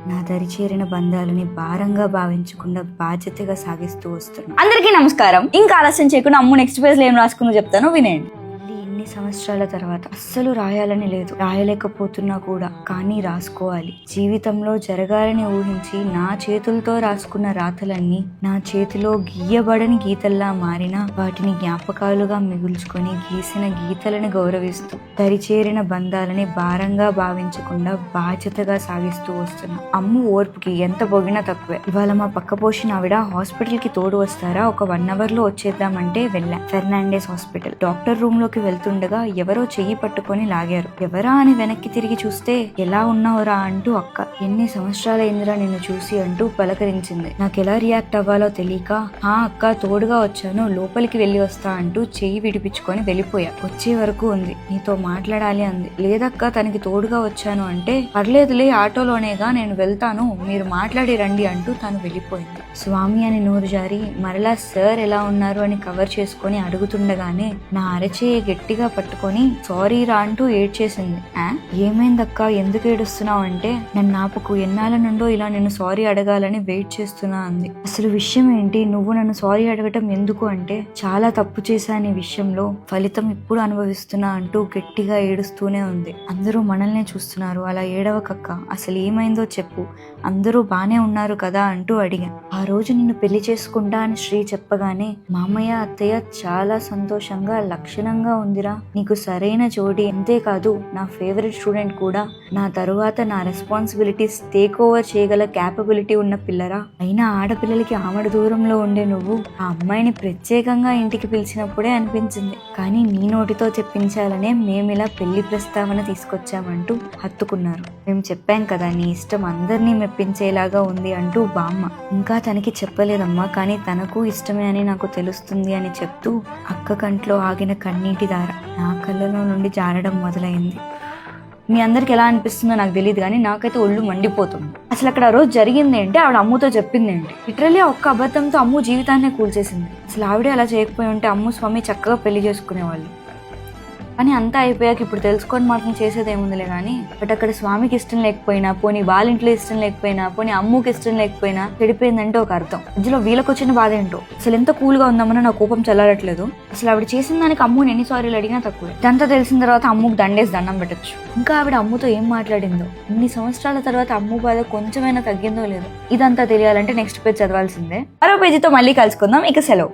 నా దరి చేరిన బంధాలని భారంగా భావించకుండా బాధ్యతగా సాగిస్తూ వస్తున్నా. అందరికీ నమస్కారం. ఇంకా ఆలస్యం చేయకుండా అమ్ము నెక్స్ట్ పేజ్ లో ఏం రాసుకుందో చెప్తాను, వినేయండి. ఇన్ని సంవత్సరాల తర్వాత అస్సలు రాయాలని లేదు, రాయలేకపోతున్నా కూడా, కానీ రాసుకోవాలి. జీవితంలో జరగాలని ఊహించి నా చేతులతో రాసుకున్న రాతలన్నీ నా చేతిలో గీయబడని గీతల్లా మారినా వాటిని జ్ఞాపకాలుగా మిగుల్చుకొని గీసిన గీతలను గౌరవిస్తూ దరిచేరిన బంధాలని భారంగా భావించకుండా బాధ్యతగా సాగిస్తూ వస్తున్నా. అమ్ము ఓర్పుకి ఎంత పొగినా తక్కువే. ఇవాళ మా పక్క పోషిన ఆవిడ హాస్పిటల్ కి తోడు వస్తారా, ఒక 1 hour లో వచ్చేద్దామంటే వెళ్ళా. Fernandes hospital. డాక్టర్ రూమ్ లోకి వెళ్తుండగా ఎవరో చెయ్యి పట్టుకొని లాగారు. ఎవరా అని వెనక్కి తిరిగి చూస్తే ఎలా ఉన్నావురా అంటూ అక్క. ఎన్ని సంవత్సరాలైందిరా నిన్ను చూసి అంటూ పలకరించింది. నాకు ఎలా రియాక్ట్ అవ్వాలో తెలియక ఆ అక్క తోడుగా వచ్చాను, లోపలికి వెళ్ళి వస్తా అంటూ చెయ్యి విడిపించుకొని వెళ్ళిపోయా. వచ్చే వరకు ఉంది, నీతో మాట్లాడాలి అంది. లేదక్క తనకి తోడుగా వచ్చాను అంటే, పర్లేదులే ఆటోలోనేగా నేను వెళ్తాను, మీరు మాట్లాడి రండి అంటూ తను వెళ్ళిపోయింది. స్వామి అని నోరు జారి మరలా సార్ ఎలా ఉన్నారు అని కవర్ చేసుకొని అడుగుతుండగానే నా అరచేయి గట్టిగా పట్టుకొని సారీ రా అంటూ ఏడ్చేసింది. ఏమైందక్క, ఎందుకు ఏడుస్తున్నావు అంటే, నన్ను ఆపకు, ఎన్నాళ్ళ నుండో ఇలా నేను సారీ అడగాలని వెయిట్ చేస్తున్నా అంది. అసలు విషయం ఏంటి, నువ్వు నన్ను సారీ అడగటం ఎందుకు అంటే, చాలా తప్పు చేశాను, ఈ విషయంలో ఫలితం ఇప్పుడు అనుభవిస్తున్నా అంటూ గట్టిగా ఏడుస్తూనే ఉంది. అందరూ మనల్నే చూస్తున్నారు, అలా ఏడవకక్క, అసలు ఏమైందో చెప్పు, అందరూ బానే ఉన్నారు కదా అంటూ అడిగా. ఆ రోజు నిన్ను పెళ్లి చేసుకుంటా అని శ్రీ చెప్పగానే మామయ్య అత్తయ్య చాలా సంతోషంగా లక్షణంగా ఉందిరా, నీకు సరైన జోడి, అంతేకాదు నా ఫేవరెట్ స్టూడెంట్ కూడా, నా తరువాత నా రెస్పాన్సిబిలిటీస్ టేక్ ఓవర్ చేయగల క్యాపబిలిటీ ఉన్న పిల్లరా. అయినా ఆడపిల్లలకి ఆమడ దూరంలో ఉండే నువ్వు ఆ అమ్మాయిని ప్రత్యేకంగా ఇంటికి పిలిచినప్పుడే అనిపించింది, కానీ నీ నోటితో చెప్పించాలనే మేమిలా పెళ్లి ప్రస్తావన తీసుకొచ్చామంటూ హత్తుకున్నారు. మేము చెప్పాం కదా నీ ఇష్టం అందరినీ మెప్పించేలాగా ఉంది అంటూ బామ్మ. ఇంకా తనకి చెప్పలేదమ్మా, కానీ తనకు ఇష్టమే అని నాకు తెలుస్తుంది అని చెప్తూ అక్క కంట్లో ఆగిన కన్నీటి దార నా కళ్ళలో నుండి జారడం మొదలైంది. మీ అందరికి ఎలా అనిపిస్తుందో నాకు తెలియదు, కానీ నాకైతే ఒళ్ళు మండిపోతుంది. అసలు అక్కడ ఆ రోజు జరిగింది ఏంటి, ఆవిడ అమ్ముతో చెప్పింది ఏంటి, లిటరల్లీ ఒక్క అబద్ధంతో అమ్ము జీవితాన్నే కూల్చేసింది. అసలు ఆవిడే అలా చేయకపోయి ఉంటే అమ్ము స్వామి చక్కగా పెళ్లి చేసుకునేవాళ్ళు. కానీ అంతా అయిపోయాక ఇప్పుడు తెలుసుకొని మాత్రం చేసేది ఏముందిలే కానీ, బట్ అక్కడ స్వామికి ఇష్టం లేకపోయినా, పోనీ వాళ్ళింట్లో ఇష్టం లేకపోయినా, పోనీ అమ్ముకి ఇష్టం లేకపోయినా చెడిపోయిందంటే ఒక అర్థం. మధ్యలో వీళ్ళకి వచ్చిన బాధ ఏంటో, అసలు ఎంత కూల్గా ఉందామని నా కోపం చల్లారట్లేదు. అసలు ఆవిడ చేసిన దానికి అమ్ముని ఎన్ని సారీలు అడిగినా తక్కువే. ఇదంతా తెలిసిన తర్వాత అమ్ముకు దండేసి దండం పెట్టచ్చు. ఇంకా ఆవిడ అమ్ముతో ఏం మాట్లాడిందో, ఇన్ని సంవత్సరాల తర్వాత అమ్ము బాధ కొంచెమైనా తగ్గిందో లేదో, ఇదంతా తెలియాలంటే నెక్స్ట్ పేజ్ చదవాల్సిందే. మరో పేజీతో మళ్ళీ కలుసుకుందాం. ఇక సెలవు.